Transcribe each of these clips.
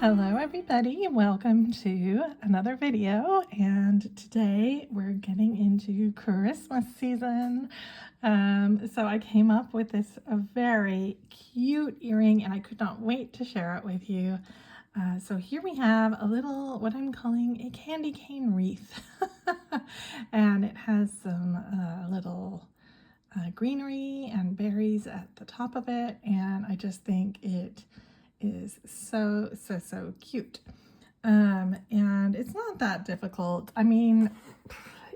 Hello everybody, welcome to another video, and today we're getting into Christmas season. So I came up with this very cute earring and I could not wait to share it with you. So here we have a little, what I'm calling a candy cane wreath. And it has some little greenery and berries at the top of it, and I just think it is so cute. And it's not that difficult. I mean,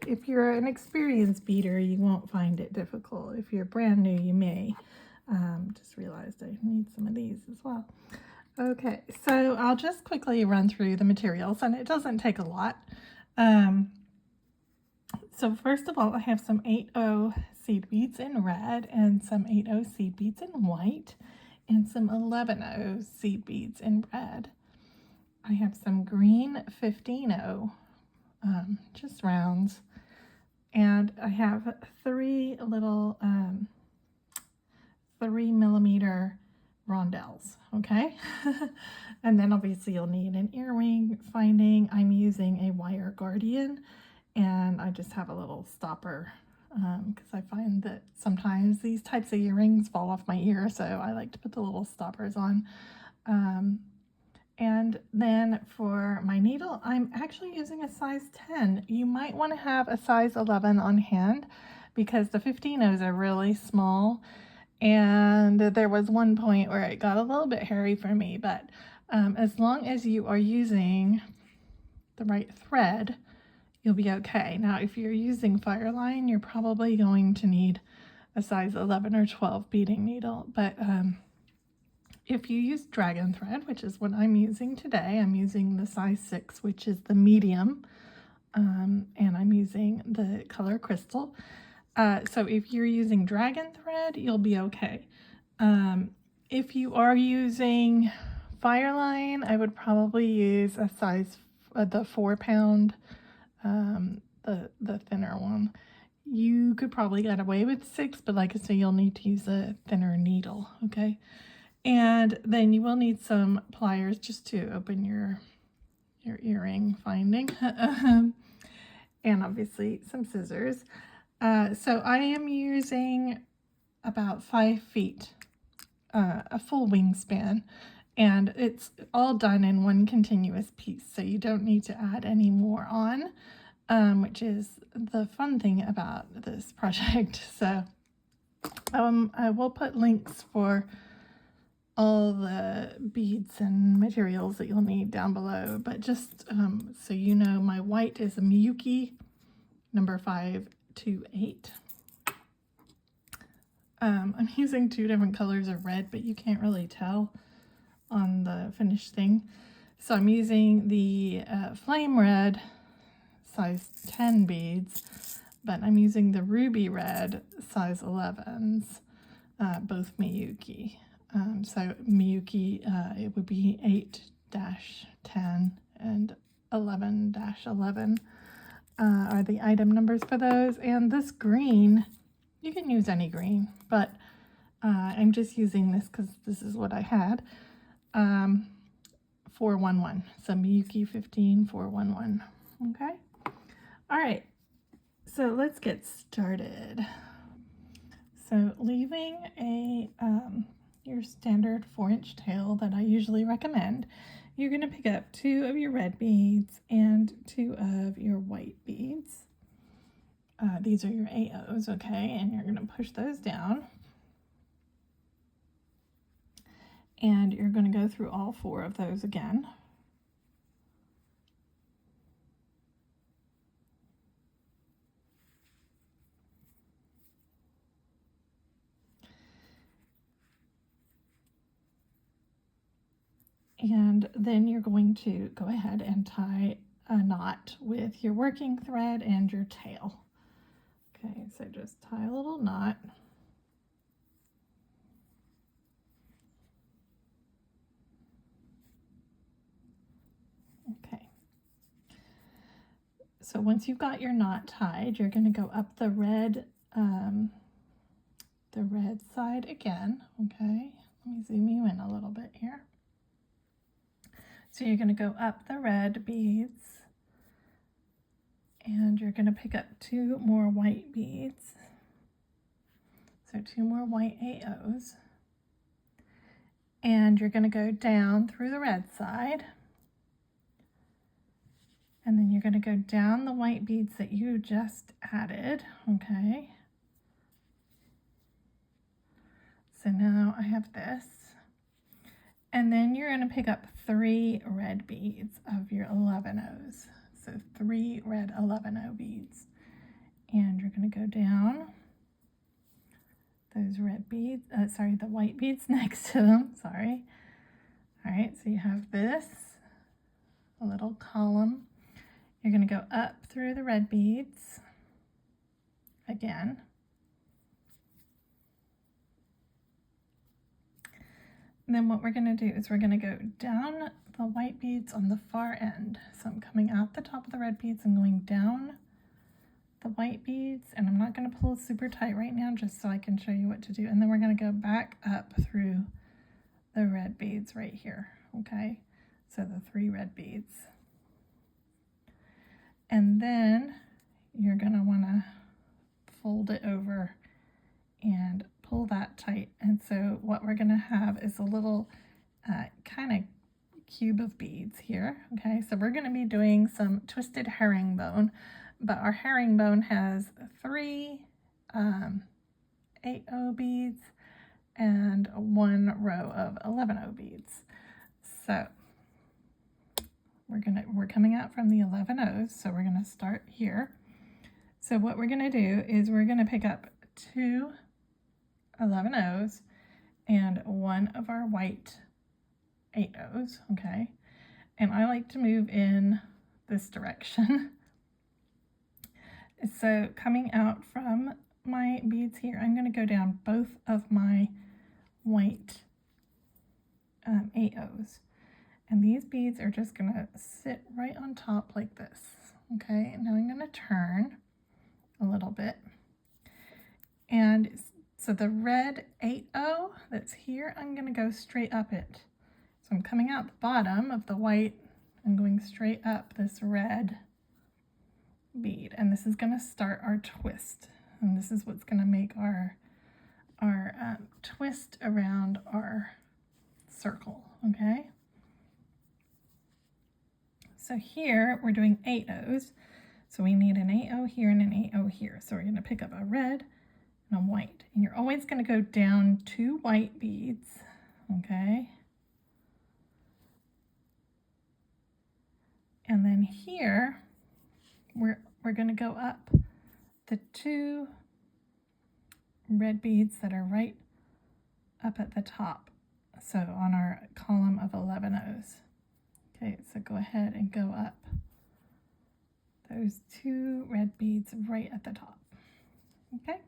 if you're an experienced beader, you won't find it difficult. If you're brand new, you may. Just realized I need some of these as well. Okay, so I'll just quickly run through the materials, and it doesn't take a lot. So first of all, I have some 8/0 seed beads in red and some 8/0 seed beads in white and some 11/0 seed beads in red. I have some green 15/0, just rounds, and I have three little 3mm rondelles, okay? And then obviously you'll need an earring finding. I'm using a wire guardian, and I just have a little stopper because I find that sometimes these types of earrings fall off my ear, so I like to put the little stoppers on. And then for my needle, I'm actually using a size 10. You might want to have a size 11 on hand because the 15/0s are really small, and there was one point where it got a little bit hairy for me, but as long as you are using the right thread, you'll be okay. Now, if you're using Fireline, you're probably going to need a size 11 or 12 beading needle, but if you use dragon thread, which is what I'm using today, I'm using the size 6, which is the medium, and I'm using the color crystal. So if you're using dragon thread, you'll be okay. If you are using Fireline, I would probably use a size, the 4-pound, the thinner one. You could probably get away with 6, but like I say, you'll need to use a thinner needle, okay? And then you will need some pliers just to open your earring finding. And obviously some scissors. So I am using about 5 feet, a full wingspan, and it's all done in one continuous piece, so you don't need to add any more on, which is the fun thing about this project. So I will put links for all the beads and materials that you'll need down below, but just so you know, my white is a Miyuki number 528. I'm using 2 different colors of red, but you can't really tell on the finished thing. So I'm using the flame red size 10 beads, but I'm using the ruby red size 11s, both Miyuki. So Miyuki, it would be 8-10 and 11-11 are the item numbers for those. And this green, you can use any green, but I'm just using this because this is what I had. 411, so Miyuki 15411. Okay, all right, so let's get started. So leaving a your standard 4-inch tail that I usually recommend, you're going to pick up 2 of your red beads and 2 of your white beads. These are your 8/0s, okay, and you're going to push those down. And you're going to go through all 4 of those again. And then you're going to go ahead and tie a knot with your working thread and your tail. Okay, so just tie a little knot. Okay. So once you've got your knot tied, you're going to go up the red side again. Okay, let me zoom you in a little bit here. So you're going to go up the red beads and you're going to pick up 2 more white beads. So 2 more white AOs. And you're going to go down through the red side. And then you're going to go down the white beads that you just added, okay? So now I have this. And then you're going to pick up 3 red beads of your 11 O's. So 3 red 11 O beads. And you're going to go down those red beads, the white beads next to them, sorry. All right, so you have this, a little column. You're going to go up through the red beads again. And then what we're going to do is we're going to go down the white beads on the far end. So I'm coming out the top of the red beads and going down the white beads, and I'm not going to pull super tight right now just so I can show you what to do. And then we're going to go back up through the red beads right here, okay? So the 3 red beads. And then you're going to want to fold it over and pull that tight. And so what we're going to have is a little kind of cube of beads here, okay? So we're going to be doing some twisted herringbone, but our herringbone has 3 8O beads and 1 row of 11O beads. So we're coming out from the 11 O's, so we're going to start here. So what we're going to do is we're going to pick up 2 11 O's and 1 of our white 8 O's, okay? And I like to move in this direction. So coming out from my beads here, I'm going to go down both of my white 8 O's. And these beads are just going to sit right on top like this, okay? And now I'm going to turn a little bit. And so the red 8O that's here, I'm going to go straight up it. So I'm coming out the bottom of the white and going straight up this red bead, and this is going to start our twist, and this is what's going to make our twist around our circle, okay? So here we're doing 8 O's, so we need an 8 O here and an 8 O here. So we're going to pick up a red and a white, and you're always going to go down 2 white beads, okay? And then here we're going to go up the 2 red beads that are right up at the top, so on our column of 11 O's. Okay, so go ahead and go up those 2 red beads right at the top, okay?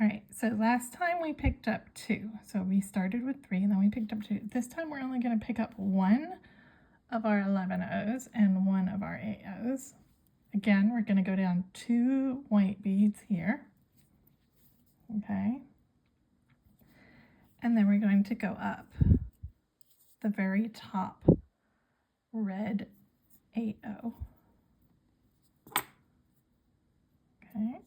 All right, so last time we picked up 2. So we started with 3 and then we picked up 2. This time we're only going to pick up 1 of our 11 O's and 1 of our 8 O's. Again, we're going to go down 2 white beads here. Okay. And then we're going to go up the very top red 8O. Okay.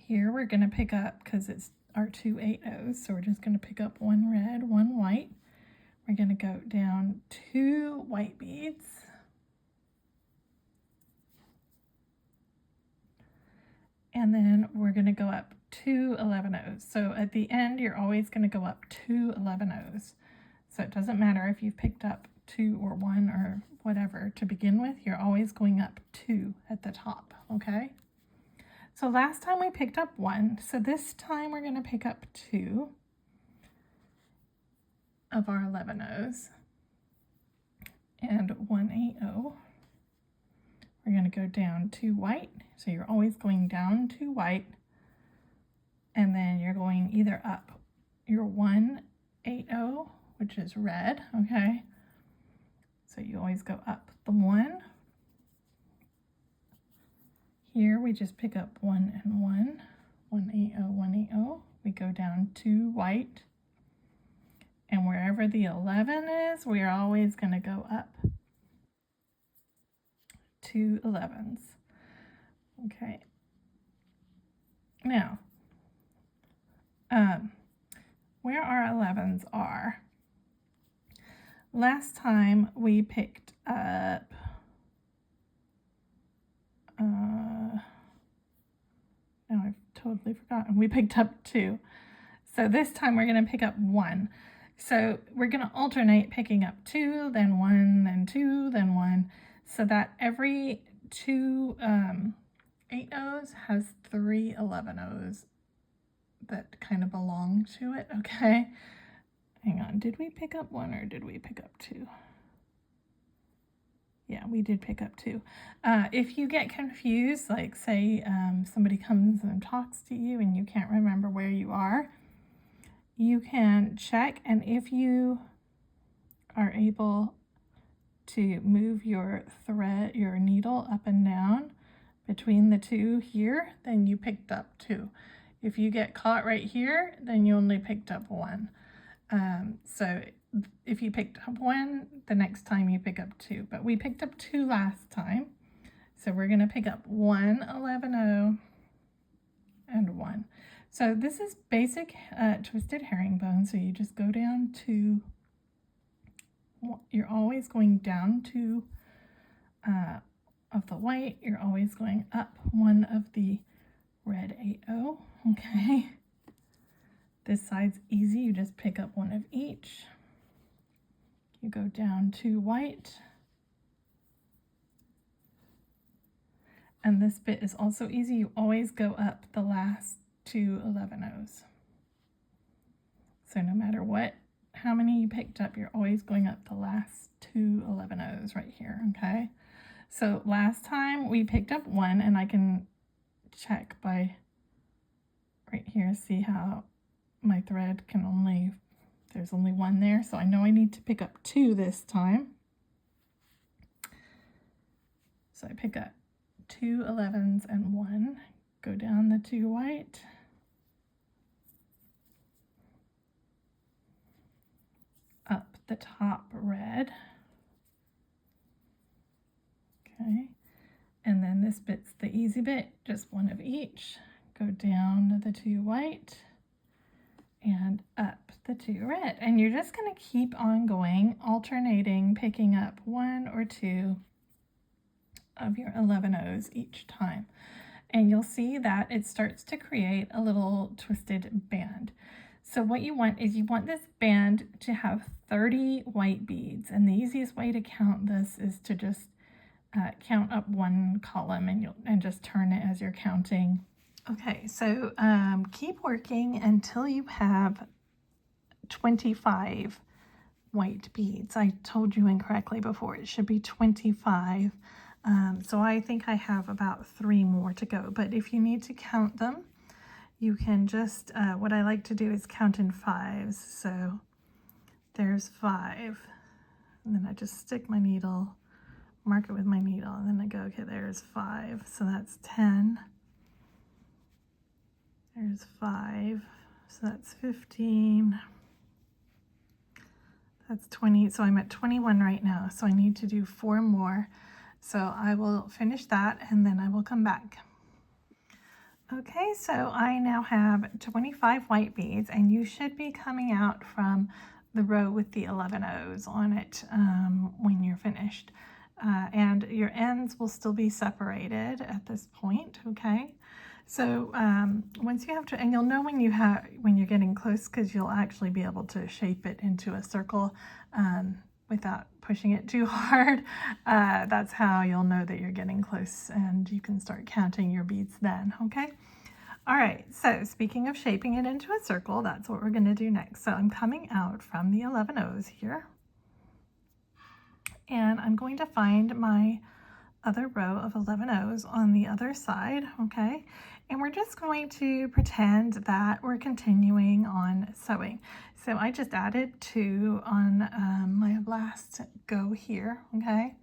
Here we're going to pick up, because it's our 2 8 O's, so we're just going to pick up 1 red, 1 white. We're going to go down 2 white beads. And then we're going to go up 2 11 O's. So at the end, you're always going to go up 2 11 O's. So it doesn't matter if you've picked up 2 or 1 or whatever to begin with, you're always going up 2 at the top, okay? So last time we picked up 1, so this time we're going to pick up 2 of our 11 O's and 1 8O. We're going to go down 2 white, so you're always going down 2 white, and then you're going either up your 1 8O, which is red, okay? So you always go up the 1. Here we just pick up 1 and 1, 180, 180. We go down 2 white, and wherever the 11 is, we are always going to go up 2 11s. Okay. Now, where our 11s are, last time we picked up, now I've totally forgotten, we picked up 2. So this time we're going to pick up 1. So we're going to alternate picking up 2, then 1, then 2, then 1, so that every 2 8-0s has 3 11-0s that kind of belong to it, okay? Hang on, did we pick up 1 or did we pick up 2? Yeah, we did pick up 2. If you get confused, like say somebody comes and talks to you and you can't remember where you are, you can check, and if you are able to move your thread, your needle up and down between the 2 here, then you picked up 2. If you get caught right here, then you only picked up 1. So if you picked up 1, the next time you pick up 2. But we picked up 2 last time, so we're going to pick up 1 11-0 and 1. So this is basic twisted herringbone. So you just go down to, you're always going down 2 of the white, you're always going up 1 of the red 8-0, okay? This side's easy, you just pick up 1 of each. You go down 2 white. And this bit is also easy, you always go up the last 2 11-0s. So no matter what, how many you picked up, you're always going up the last 2 11-0s right here, okay? So last time we picked up 1, and I can check by right here, see how my thread can only, there's only 1 there, so I know I need to pick up 2 this time. So I pick up 2 11s and 1, go down the 2 white, up the top red, okay, and then this bit's the easy bit, just 1 of each, go down the 2 white and up the 2 red, and you're just going to keep on going, alternating, picking up 1 or 2 of your 11-0s each time, and you'll see that it starts to create a little twisted band. So what you want is you want this band to have 30 white beads, and the easiest way to count this is to just count up 1 column, and just turn it as you're counting. Okay, so keep working until you have 25 white beads. I told you incorrectly before, it should be 25. So I think I have about 3 more to go, but if you need to count them, you can just, what I like to do is count in 5s. So there's 5, and then I just stick my needle, mark it with my needle, and then I go, okay, there's 5, so that's 10. There's 5, so that's 15. That's 20, so I'm at 21 right now, so I need to do 4 more. So I will finish that, and then I will come back. Okay, so I now have 25 white beads, and you should be coming out from the row with the 11-0s on it when you're finished. And your ends will still be separated at this point, okay? So once you have to, and you'll know when you're getting close, because you'll actually be able to shape it into a circle without pushing it too hard. That's how you'll know that you're getting close, and you can start counting your beads then, okay? All right, so speaking of shaping it into a circle, that's what we're going to do next. So I'm coming out from the 11-0s here, and I'm going to find my other row of 11-0s on the other side, okay? And we're just going to pretend that we're continuing on sewing. So I just added 2 on my last go here, okay?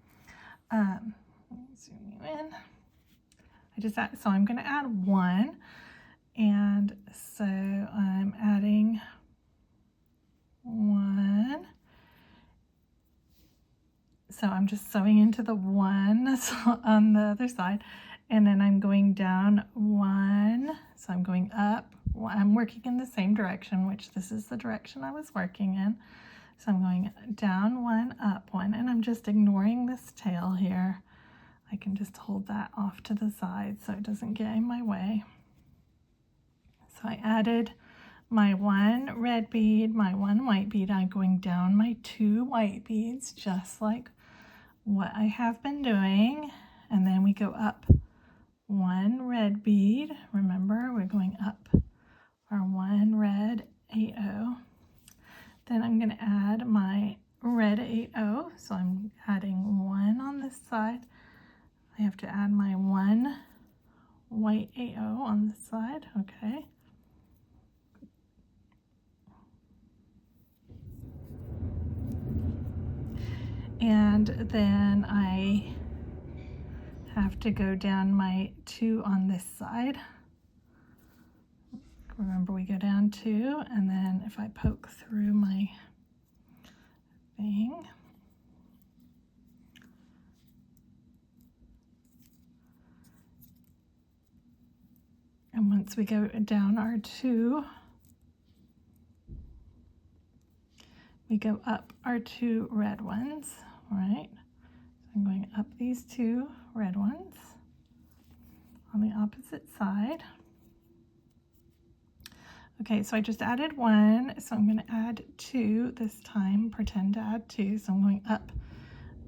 Let me zoom you in. So I'm going to add 1, And so I'm adding 1. So I'm just sewing into the 1 that's on the other side, and then I'm going down 1. So I'm going up. I'm working in the same direction, which this is the direction I was working in. So I'm going down 1, up 1, and I'm just ignoring this tail here. I can just hold that off to the side so it doesn't get in my way. So I added my 1 red bead, my 1 white bead. I'm going down my 2 white beads, just like what I have been doing. And then we go up 1 red bead. Remember, we're going up our 1 red 8/0. Then I'm going to add my red 8/0. So I'm adding 1 on this side. I have to add my 1 white 8/0 on this side. Okay. And then I have to go down my 2 on this side. Remember, we go down 2, and then if I poke through my thing, and once we go down our 2, we go up our 2 red ones. All right, so I'm going up these 2 red ones on the opposite side. Okay, so I just added 1, so I'm going to add 2 this time, pretend to add 2. So I'm going up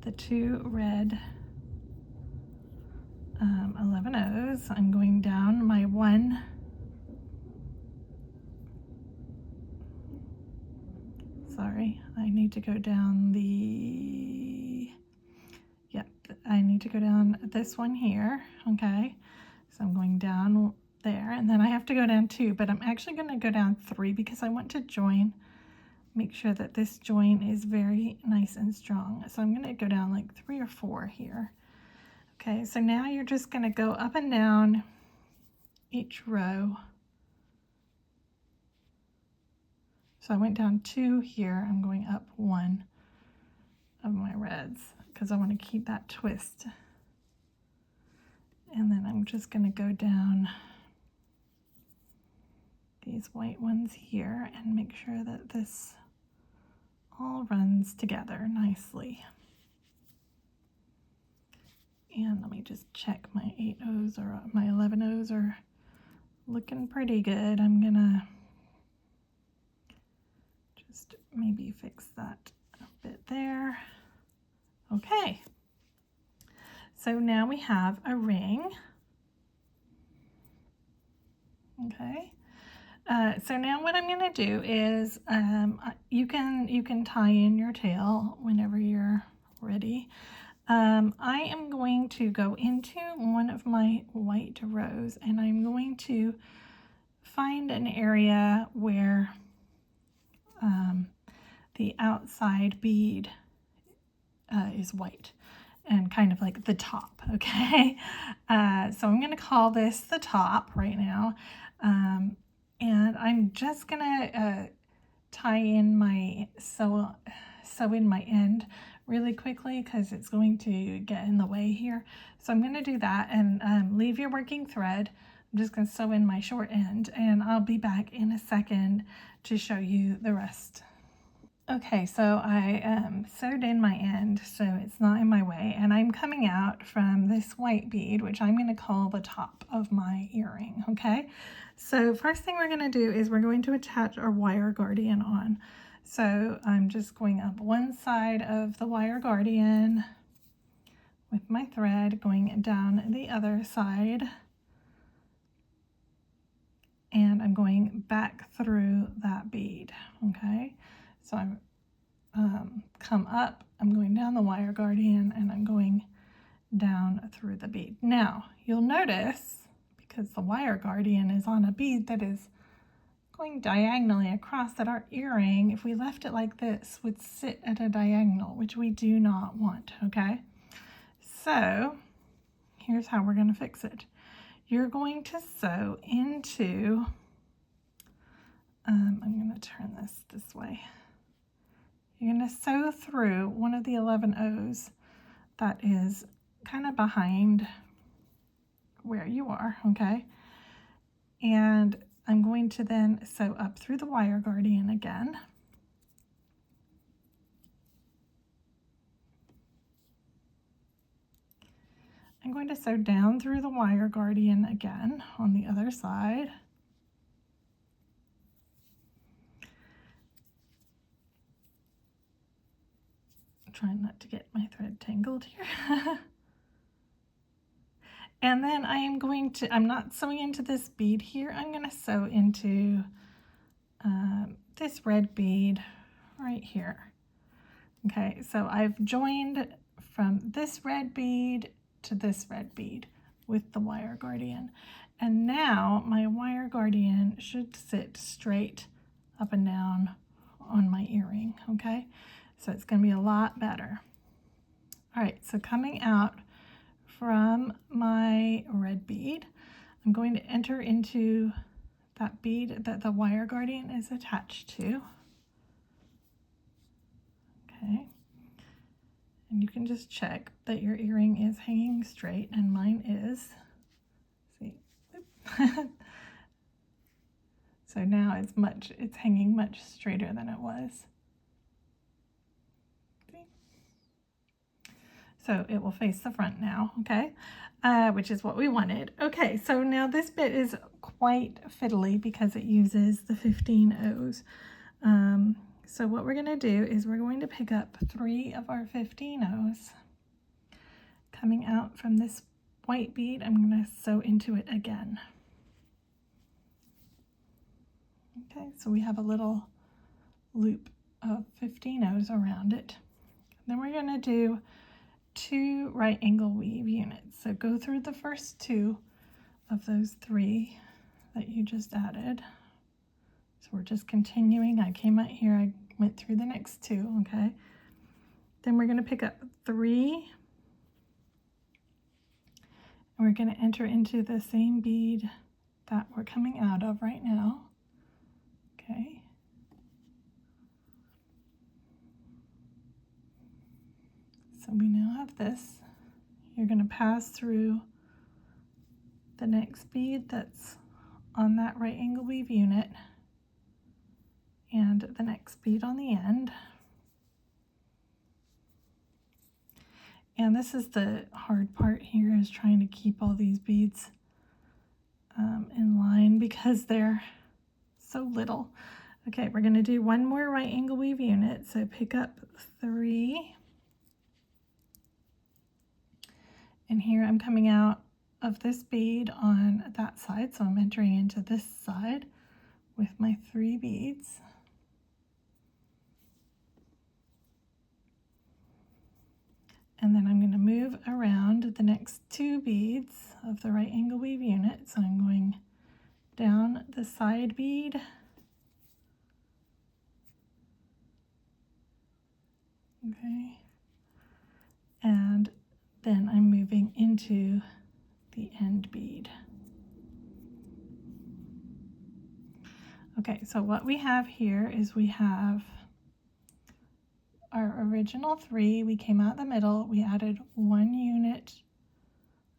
the 2 red 11/0s. I'm going down my 1, sorry, I need to go down I need to go down this one here. Okay, so I'm going down there, and then I have to go down 2, but I'm actually going to go down 3 because I want to join, make sure that this join is very nice and strong. So I'm going to go down like 3 or 4 here. Okay, so now you're just going to go up and down each row. So I went down 2 here. I'm going up 1 of my reds because I want to keep that twist. And then I'm just going to go down these white ones here and make sure that this all runs together nicely. And let me just check my 8/0s or my 11/0s are looking pretty good. I'm gonna just maybe fix that a bit there. Okay, so now we have a ring. Okay, so now what I'm going to do is you can tie in your tail whenever you're ready. I am going to go into one of my white rows, and I'm going to find an area where the outside bead is white and kind of like the top. Okay, so I'm going to call this the top right now, and I'm just gonna tie in my sew in my end really quickly because it's going to get in the way here. So I'm going to do that, and leave your working thread. I'm just going to sew in my short end, and I'll be back in a second to show you the rest. Okay, so I sewed in my end so it's not in my way, and I'm coming out from this white bead, which I'm going to call the top of my earring. Okay, so first thing we're going to do is we're going to attach our wire guardian on. So I'm just going up one side of the wire guardian with my thread, going down the other side, and I'm going back through that bead. Okay, so I'm come up, I'm going down the wire guardian, and I'm going down through the bead. Now you'll notice, because the wire guardian is on a bead that is going diagonally across, that our earring, if we left it like this, would sit at a diagonal, which we do not want. Okay, so here's how we're going to fix it. you're going to sew into, I'm going to turn this way. You're going to sew through one of the 11 O's that is kind of behind where you are, okay? And I'm going to then sew up through the wire guardian again. I'm going to sew down through the wire guardian again on the other side. I'm trying not to get my thread tangled here. And then I am going to, I'm not sewing into this bead here, I'm going to sew into this red bead right here. Okay, so I've joined from this red bead to this red bead with the wire guardian. And now my wire guardian should sit straight up and down on my earring, okay? So it's going to be a lot better. All right, so coming out from my red bead, I'm going to enter into that bead that the wire guardian is attached to. Okay, and you can just check that your earring is hanging straight, and mine is. See, so now it's hanging much straighter than it was. See? So it will face the front now, okay, which is what we wanted. Okay, so now this bit is quite fiddly because it uses the 15 O's. So what we're going to do is we're going to pick up 3 of our 15 O's. Coming out from this white bead, I'm going to sew into it again. Okay, so we have a little loop of 15 O's around it. Then we're going to do 2 right angle weave units. So go through the first 2 of those 3 that you just added. So we're just continuing. I came out here, I went through the next 2, okay? Then we're going to pick up 3, and we're going to enter into the same bead that we're coming out of right now, okay? So we now have this. You're going to pass through the next bead that's on that right angle weave unit and the next bead on the end. And this is the hard part here, is trying to keep all these beads in line because they're so little. Okay, we're going to do 1 more right angle weave unit. So pick up 3. And here I'm coming out of this bead on that side. So I'm entering into this side with my 3 beads. And then I'm going to move around the next 2 beads of the right angle weave unit. So I'm going down the side bead, okay, and then I'm moving into the end bead. Okay, so what we have here is we have our original 3, we came out the middle, we added 1 unit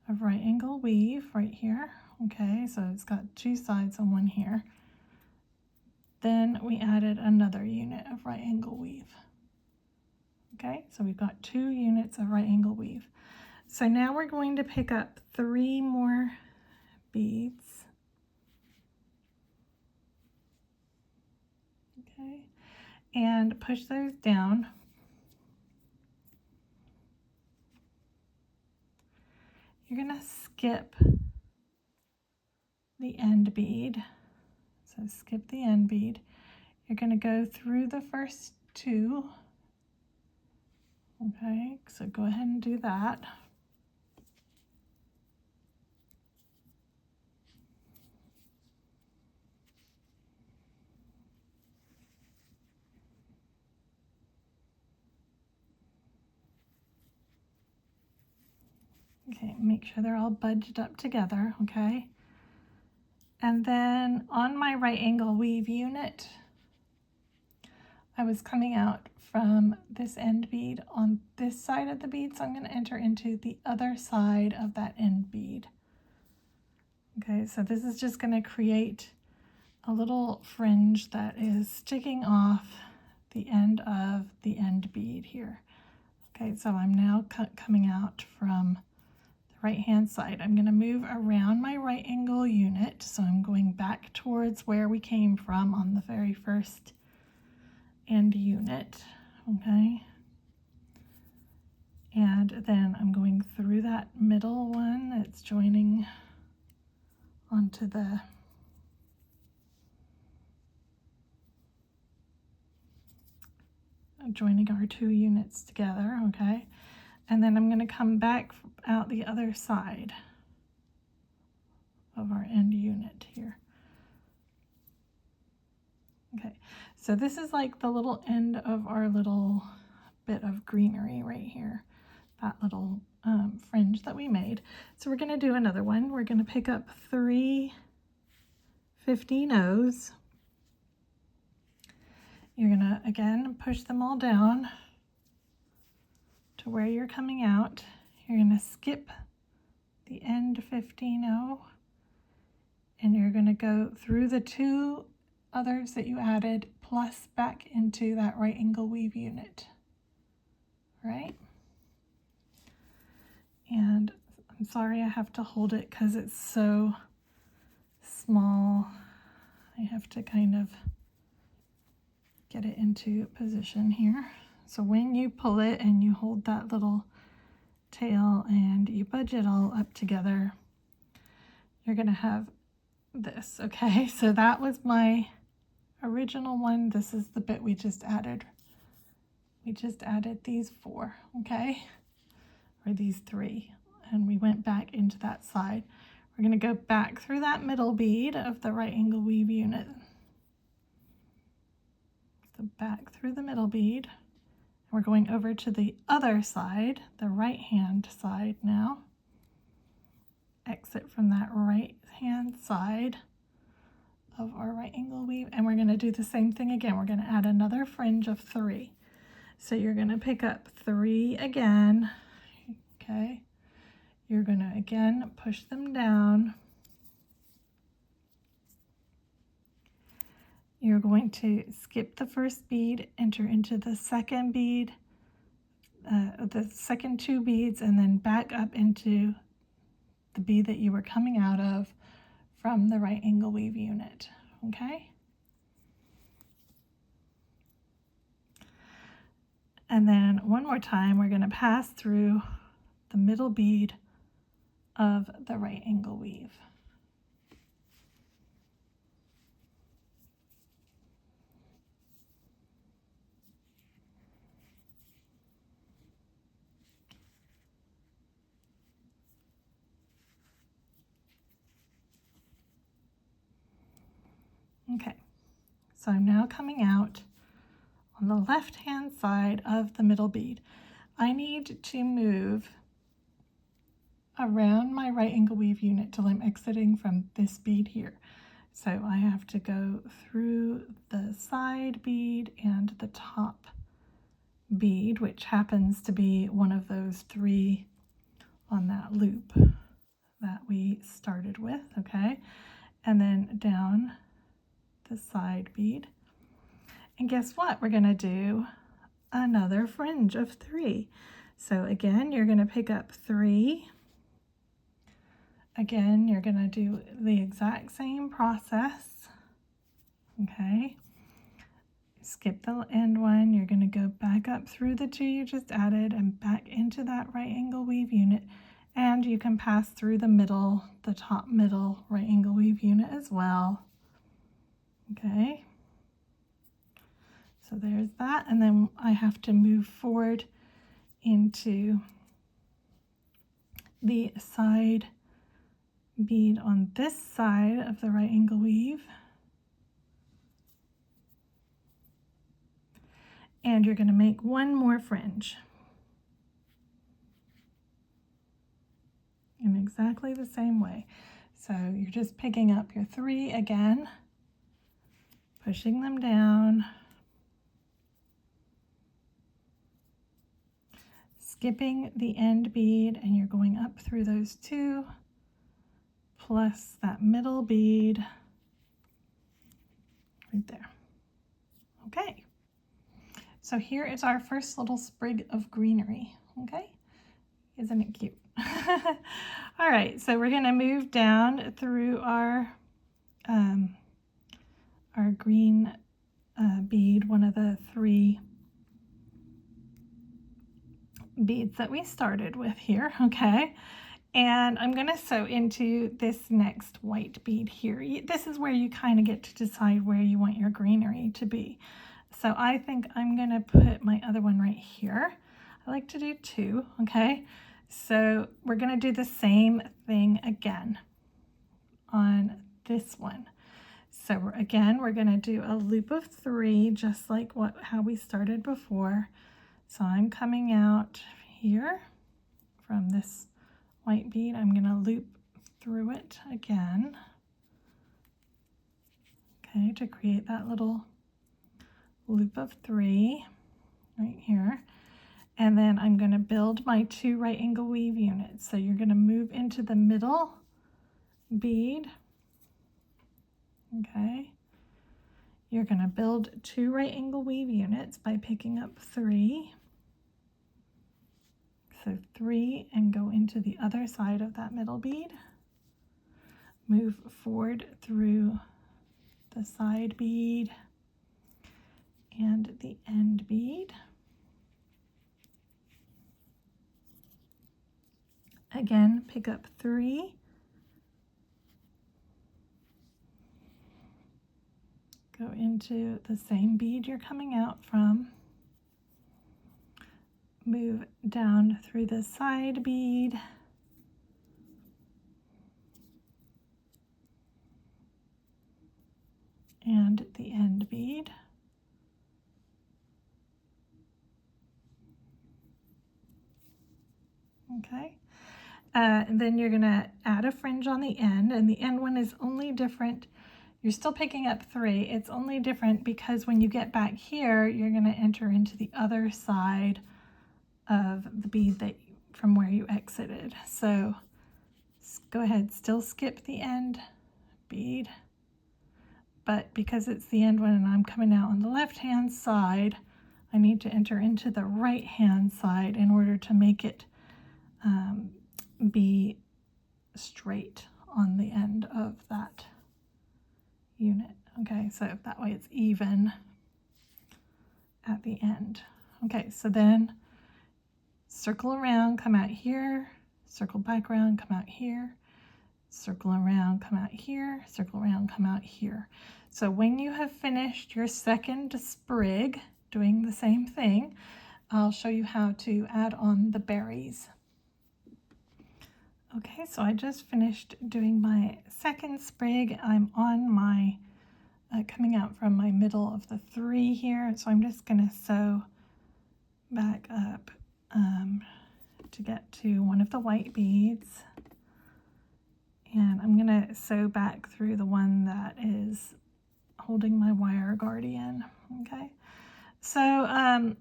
of right angle weave right here, okay, so it's got 2 sides and 1 here. Then we added another unit of right angle weave. Okay, so we've got 2 units of right angle weave. So now we're going to pick up 3 more beads. Okay, and push those down. You're going to skip the end bead. So skip the end bead. You're going to go through the first 2. Okay, so go ahead and do that. Okay, make sure they're all budged up together, okay? And then on my right angle weave unit, I was coming out from this end bead on this side of the bead, so I'm going to enter into the other side of that end bead. Okay, so this is just going to create a little fringe that is sticking off the end of the end bead here. Okay, so I'm now coming out from the right hand side. I'm going to move around my right angle unit, so I'm going back towards where we came from on the very first end unit. Okay, and then I'm going through that middle one that's joining onto the joining our two units together, okay? And then I'm going to come back out the other side of our end unit here. Okay, so this is like the little end of our little bit of greenery right here, that little fringe that we made. So we're going to do another one. We're going to pick up 3 15-0s. You're going to, again, push them all down to where you're coming out. You're going to skip the end 15-0, and you're going to go through the 2 others that you added plus back into that right angle weave unit, right? And I'm sorry I have to hold it because it's so small. I have to kind of get it into position here. So when you pull it and you hold that little tail and you budge it all up together, you're going to have this, okay? So that was my original one. This is the bit we just added. We just added these 4, okay? Or these 3, and we went back into that side. We're going to go back through that middle bead of the right angle weave unit. So back through the middle bead. We're going over to the other side, the right hand side now. Exit from that right hand side of our right angle weave, and we're going to do the same thing again. We're going to add another fringe of 3. So you're going to pick up 3 again, okay? You're going to again push them down. You're going to skip the first bead, enter into the second bead, the second 2 beads, and then back up into the bead that you were coming out of from the right angle weave unit, okay? And then one more time, we're going to pass through the middle bead of the right angle weave. Okay, so I'm now coming out on the left hand side of the middle bead. I need to move around my right angle weave unit till I'm exiting from this bead here. So I have to go through the side bead and the top bead, which happens to be one of those 3 on that loop that we started with, okay? And then down the side bead. And guess what? We're going to do another fringe of 3. So again, you're going to pick up 3. Again, you're going to do the exact same process, okay? Skip the end one. You're going to go back up through the 2 you just added and back into that right angle weave unit. And you can pass through the middle, the top middle right angle weave unit as well. Okay. So there's that. And then I have to move forward into the side bead on this side of the right angle weave. And you're going to make one more fringe. in exactly the same way. So you're just picking up your 3 again, pushing them down, skipping the end bead, and you're going up through those 2 plus that middle bead right there. Okay, so here is our first little sprig of greenery. Okay, isn't it cute? All right, so we're going to move down through our green bead, one of the 3 beads that we started with here. Okay, and I'm going to sew into this next white bead here. This is where you kind of get to decide where you want your greenery to be. So I think I'm going to put my other one right here. I like to do 2. Okay, so we're going to do the same thing again on this one. So again, we're going to do a loop of 3, just like how we started before. So I'm coming out here from this white bead. I'm going to loop through it again, okay, to create that little loop of 3 right here. And then I'm going to build my 2 right angle weave units. So you're going to move into the middle bead. Okay, you're going to build 2 right angle weave units by picking up 3. So 3, and go into the other side of that middle bead. Move forward through the side bead and the end bead. Again, pick up 3. Go into the same bead you're coming out from. Move down through the side bead. And the end bead. Okay. And then you're going to add a fringe on the end, and the end one is only different. You're still picking up 3. It's only different because when you get back here, you're going to enter into the other side of the bead that from where you exited. So go ahead, still skip the end bead, but because it's the end one and I'm coming out on the left hand side, I need to enter into the right hand side in order to make it be straight on the end of that unit. Okay, so that way it's even at the end. Okay, so then circle around, come out here, circle back around, come out here, circle around, come out here, circle around, come out here. So when you have finished your second sprig doing the same thing, I'll show you how to add on the berries. Okay, so I just finished doing my second sprig. I'm on my, coming out from my middle of the 3 here, so I'm just going to sew back up to get to one of the white beads. And I'm going to sew back through the one that is holding my wire guardian. Okay, so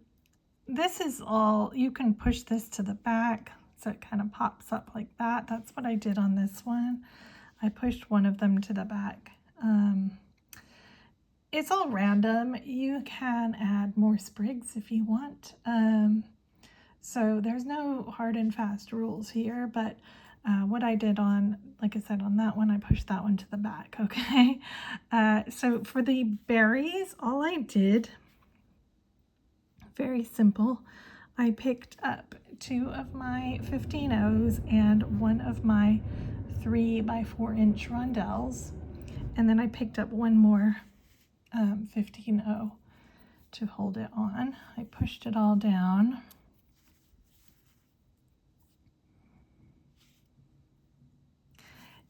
this is all, you can push this to the back so it kind of pops up like that. That's what I did on this one. I pushed one of them to the back. It's all random. You can add more sprigs if you want. So there's no hard and fast rules here, but what I did on, like I said, on that one, I pushed that one to the back, okay? So for the berries, all I did, very simple, I picked up 2 of my 15-0s and 1 of my 3 by 4 inch rondelles, and then I picked up 1 more 15-0 to hold it on. I pushed it all down.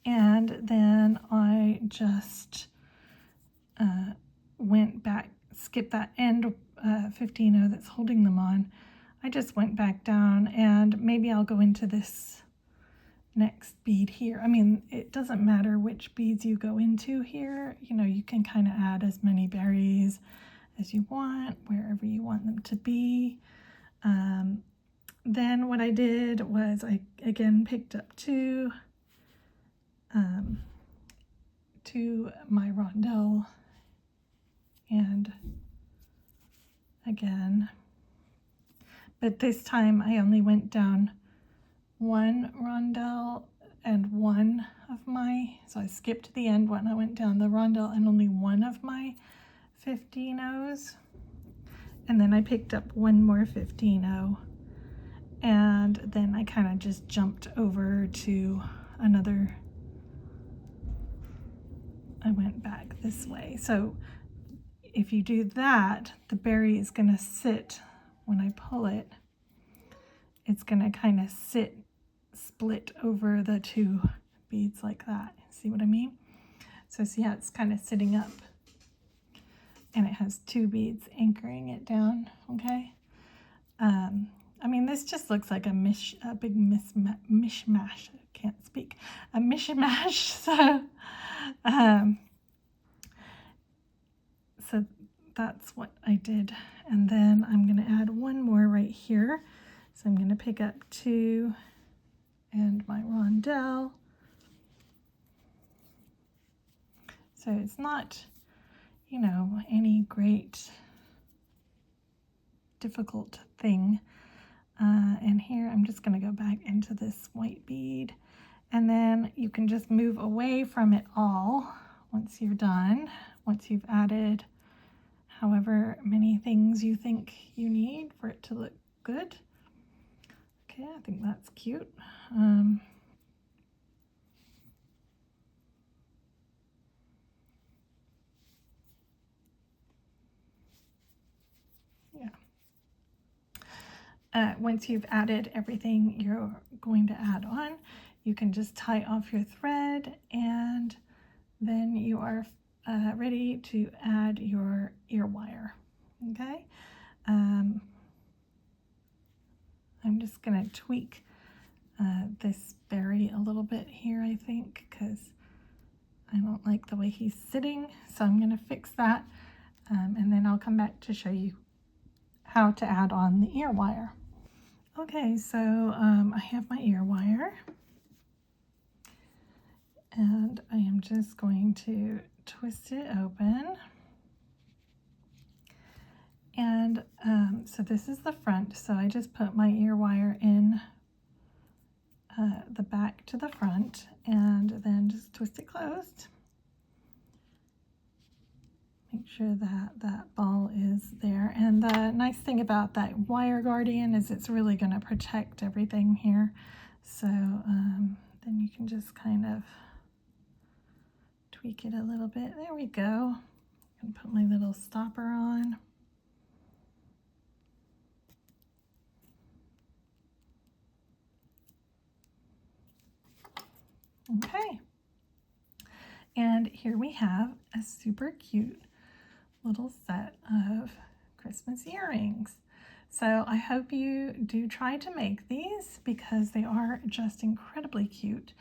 And then I just went back, skipped that end 15-0 that's holding them on. I just went back down, and maybe I'll go into this next bead here. I mean, it doesn't matter which beads you go into here. You know, you can kind of add as many berries as you want, wherever you want them to be. Then what I did was I again picked up two my rondelle, and again, but this time I only went down one rondelle and one of my, so I skipped the end when I went down the rondelle and only one of my 15-0s, and then I picked up one more 15-0, and then I kind of just jumped over to another, I went back this way. So if you do that, the berry is going to sit, when I pull it, it's going to kind of sit split over the two beads like that. See what I mean? So see how it's kind of sitting up, and it has two beads anchoring it down. Okay. I mean, this just looks like a big mishmash. I can't speak. A mishmash. So that's what I did. And then I'm going to add one more right here. So I'm going to pick up two and my rondelle. So it's not, you know, any great difficult thing. And here I'm just going to go back into this white bead, and then you can just move away from it all once you're done, once you've added however many things you think you need for it to look good. Okay, I think that's cute. Once you've added everything you're going to add on, you can just tie off your thread, and then you are ready to add your ear wire. Okay, I'm just going to tweak this berry a little bit here, I think, because I don't like the way he's sitting, so I'm going to fix that, and then I'll come back to show you how to add on the ear wire. Okay, so I have my ear wire, and I am just going to twist it open. And so this is the front, so I just put my ear wire in the back to the front, and then just twist it closed. Make sure that that ball is there. And the nice thing about that wire guardian is it's really going to protect everything here. So then you can just kind of tweak it a little bit. There we go. I'm going to put my little stopper on. Okay. And here we have a super cute little set of Christmas earrings. So I hope you do try to make these, because they are just incredibly cute.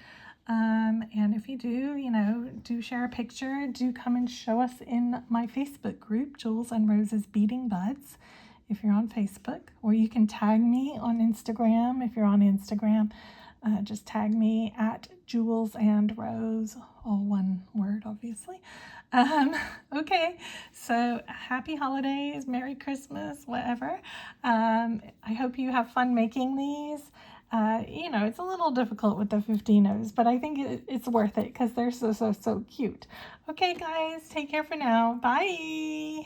And if you do, you know, do share a picture. Do come and show us in my Facebook group, Jules and Rose's Beading Buds, if you're on Facebook, or you can tag me on Instagram if you're on Instagram. Just tag me at Jules and Rose, all one word, obviously. Okay, so happy holidays, Merry Christmas, whatever. I hope you have fun making these. You know, it's a little difficult with the 15-0s, but I think it's worth it because they're so cute. Okay, guys, take care for now. Bye.